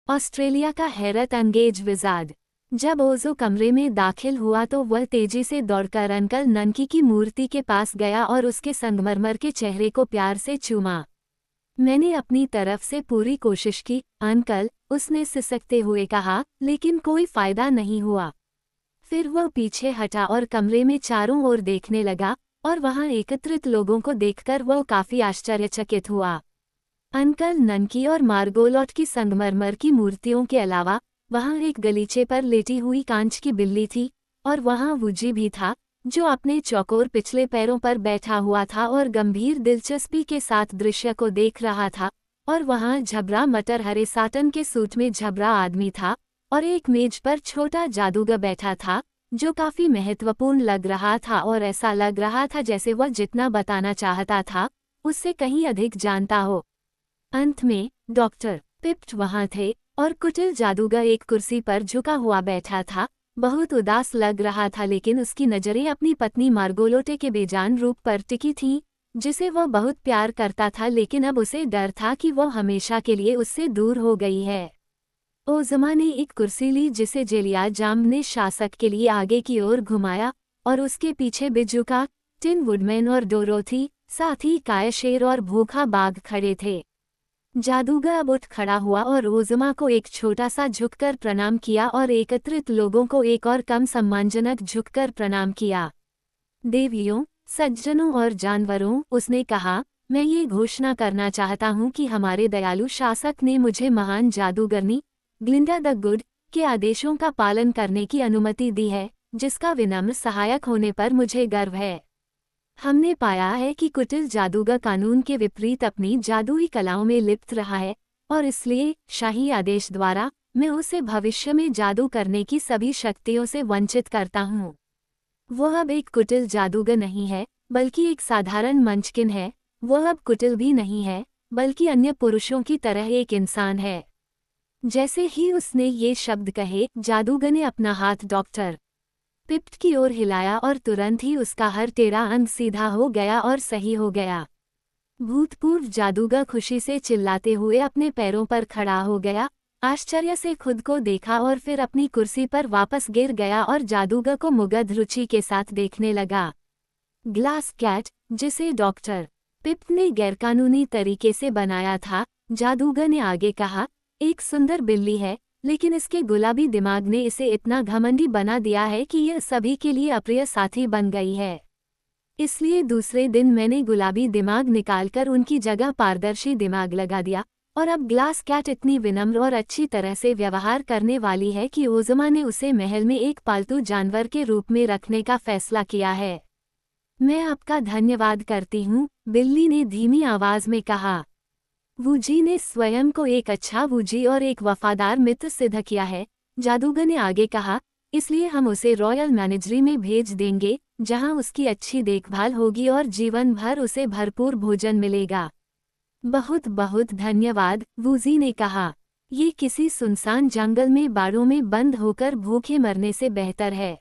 Australia का हैरत अंगेज wizard. जब ओजो कमरे में दाखिल हुआ तो वह तेजी से दौड़कर अंकल ननकी की मूर्ति के पास गया और उसके संगमरमर के चेहरे को प्यार से चूमा। मैंने अपनी तरफ से पूरी कोशिश की, अंकल, उसने सिसकते हुए कहा, लेकिन कोई फायदा नहीं हुआ। फिर वह पीछे हटा और कमरे में चारों ओर देखने लगा, और वहां एकत्रित लोगों को देखकर वह काफी आश्चर्यचकित हुआ। अंकल ननकी और मार्गोलॉट की संगमरमर की मूर्तियों के अलावा वहां एक गलीचे पर लेटी हुई कांच की बिल्ली थी, और वहां वूजी भी था, जो अपने चौकोर पिछले पैरों पर बैठा हुआ था और गंभीर दिलचस्पी के साथ दृश्य को देख रहा था। और वहां झबरा मटर हरे साटन के सूट में झबरा आदमी था, और एक मेज पर छोटा जादूगर बैठा था, जो काफी महत्वपूर्ण लग रहा था और ऐसा लग रहा था जैसे वह जितना बताना चाहता था उससे कहीं अधिक जानता हो। अंत में डॉक्टर पिप्ट वहां थे, और कुटिल जादूगर एक कुर्सी पर झुका हुआ बैठा था। बहुत उदास लग रहा था, लेकिन उसकी नजरें अपनी पत्नी मार्गोलोटे के बेजान रूप पर टिकी थीं, जिसे वह बहुत प्यार करता था, लेकिन अब उसे डर था कि वह हमेशा के लिए उससे दूर हो गई है। ओज़मा ने एक कुर्सी ली जिसे जेलिया जाम ने शासक के लिए आगे की ओर घुमाया, और उसके पीछे बिजुका, टिन वुडमैन और डोरोथी, साथ ही कायशेर और भूखा बाघ खड़े थे। जादूगर अब उठ खड़ा हुआ और ओज़मा को एक छोटा सा झुककर प्रणाम किया और एकत्रित लोगों को एक और कम सम्मानजनक झुककर प्रणाम किया। देवियों, सज्जनों और जानवरों, उसने कहा, मैं ये घोषणा करना चाहता हूँ कि हमारे दयालु शासक ने मुझे महान जादूगरनी ग्लिंडा द गुड के आदेशों का पालन करने की अनुमति दी है, जिसका विनम्र सहायक होने पर मुझे गर्व है। हमने पाया है कि कुटिल जादूगर कानून के विपरीत अपनी जादुई कलाओं में लिप्त रहा है, और इसलिए शाही आदेश द्वारा मैं उसे भविष्य में जादू करने की सभी शक्तियों से वंचित करता हूँ। वह अब एक कुटिल जादूगर नहीं है, बल्कि एक साधारण मंचकिन है। वह अब कुटिल भी नहीं है, बल्कि अन्य पुरुषों की तरह एक इंसान है। जैसे ही उसने ये शब्द कहे, जादूगर ने अपना हाथ डॉक्टर पिप्ट की ओर हिलाया और तुरंत ही उसका हर टेढ़ा अंग सीधा हो गया और सही हो गया। भूतपूर्व जादूगर खुशी से चिल्लाते हुए अपने पैरों पर खड़ा हो गया, आश्चर्य से खुद को देखा और फिर अपनी कुर्सी पर वापस गिर गया और जादूगर को मुग्ध रुचि के साथ देखने लगा। ग्लास कैट, जिसे डॉक्टर पिप्ट ने गैरकानूनी तरीके से बनाया था, जादूगर ने आगे कहा, एक सुंदर बिल्ली है, लेकिन इसके गुलाबी दिमाग ने इसे इतना घमंडी बना दिया है कि यह सभी के लिए अप्रिय साथी बन गई है। इसलिए दूसरे दिन मैंने गुलाबी दिमाग निकालकर उनकी जगह पारदर्शी दिमाग लगा दिया, और अब ग्लास कैट इतनी विनम्र और अच्छी तरह से व्यवहार करने वाली है कि ओज़मा ने उसे महल में एक पालतू जानवर के रूप में रखने का फैसला किया है। मैं आपका धन्यवाद करती हूँ, बिल्ली ने धीमी आवाज में कहा। वूजी ने स्वयं को एक अच्छा वूजी और एक वफादार मित्र सिद्ध किया है, जादूगर ने आगे कहा, इसलिए हम उसे रॉयल मैनेजरी में भेज देंगे, जहां उसकी अच्छी देखभाल होगी और जीवन भर उसे भरपूर भोजन मिलेगा। बहुत बहुत धन्यवाद, वूजी ने कहा। ये किसी सुनसान जंगल में बाड़ों में बंद होकर भूखे मरने से बेहतर है।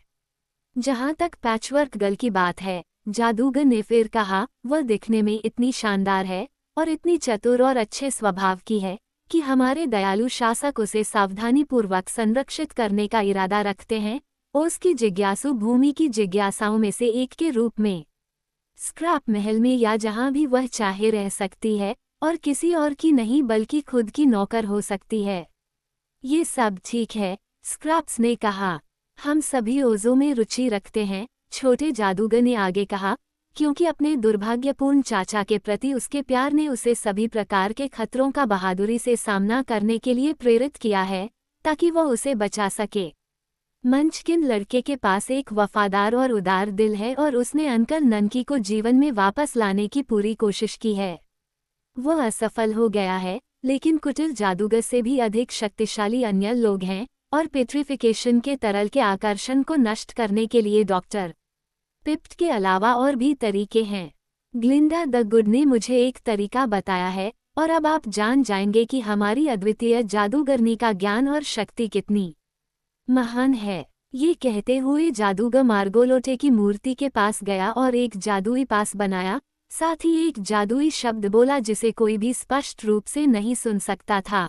जहां तक पैचवर्क गर्ल की बात है, जादूगर ने फिर कहा, वह दिखने में इतनी शानदार है और इतनी चतुर और अच्छे स्वभाव की है कि हमारे दयालु शासक उसे सावधानीपूर्वक संरक्षित करने का इरादा रखते हैं, उसकी जिज्ञासु भूमि की जिज्ञासाओं में से एक के रूप में। स्क्रैप महल में या जहां भी वह चाहे रह सकती है, और किसी और की नहीं बल्कि खुद की नौकर हो सकती है। ये सब ठीक है, स्क्रैप्स ने कहा। हम सभी ओज़ो में रुचि रखते हैं, छोटे जादूगर ने आगे कहा, क्योंकि अपने दुर्भाग्यपूर्ण चाचा के प्रति उसके प्यार ने उसे सभी प्रकार के खतरों का बहादुरी से सामना करने के लिए प्रेरित किया है, ताकि वह उसे बचा सके। मंचकिन लड़के के पास एक वफादार और उदार दिल है और उसने अंकल ननकी को जीवन में वापस लाने की पूरी कोशिश की है। वह असफल हो गया है, लेकिन कुटिल जादूगर से भी अधिक शक्तिशाली अन्य लोग हैं, और पेट्रिफिकेशन के तरल के आकर्षण को नष्ट करने के लिए डॉक्टर पिप्ट के अलावा और भी तरीके हैं। ग्लिंडा द गुड ने मुझे एक तरीका बताया है, और अब आप जान जाएंगे कि हमारी अद्वितीय जादूगरनी का ज्ञान और शक्ति कितनी महान है। ये कहते हुए जादूगर मार्गोलोटे की मूर्ति के पास गया और एक जादुई पास बनाया, साथ ही एक जादुई शब्द बोला जिसे कोई भी स्पष्ट रूप से नहीं सुन सकता था।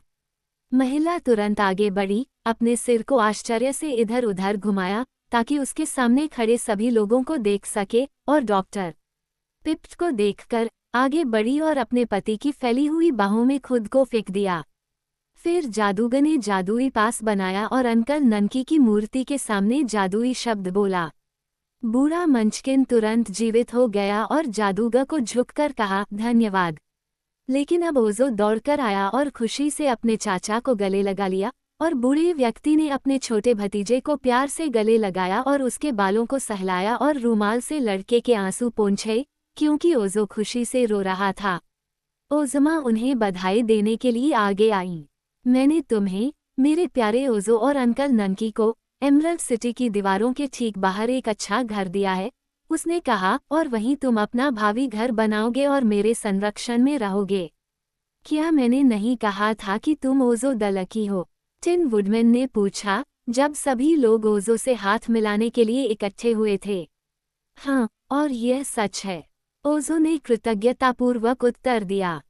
महिला तुरंत आगे बढ़ी, अपने सिर को आश्चर्य से इधर उधर घुमाया ताकि उसके सामने खड़े सभी लोगों को देख सके, और डॉक्टर पिप्ट को देखकर आगे बढ़ी और अपने पति की फैली हुई बाहों में खुद को फेंक दिया। फिर जादूगर ने जादुई पास बनाया और अंकल ननकी की मूर्ति के सामने जादुई शब्द बोला। बूढ़ा मंचकिन तुरंत जीवित हो गया और जादूगर को झुककर कहा, धन्यवाद। लेकिन अब ओजो दौड़कर आया और खुशी से अपने चाचा को गले लगा लिया, और बूढ़े व्यक्ति ने अपने छोटे भतीजे को प्यार से गले लगाया और उसके बालों को सहलाया और रूमाल से लड़के के आंसू पोंछे, क्योंकि ओजो खुशी से रो रहा था। ओज़मा उन्हें बधाई देने के लिए आगे आईं। मैंने तुम्हें, मेरे प्यारे ओजो और अंकल ननकी को, एमरल्ड सिटी की दीवारों के ठीक बाहर एक अच्छा घर दिया है, उसने कहा, और वहीं तुम अपना भावी घर बनाओगे और मेरे संरक्षण में रहोगे। क्या मैंने नहीं कहा था कि तुम ओजो द लकी हो? टिन वुडमैन ने पूछा, जब सभी लोग ओजो से हाथ मिलाने के लिए इकट्ठे हुए थे। हाँ, और यह सच है, ओजो ने कृतज्ञतापूर्वक उत्तर दिया।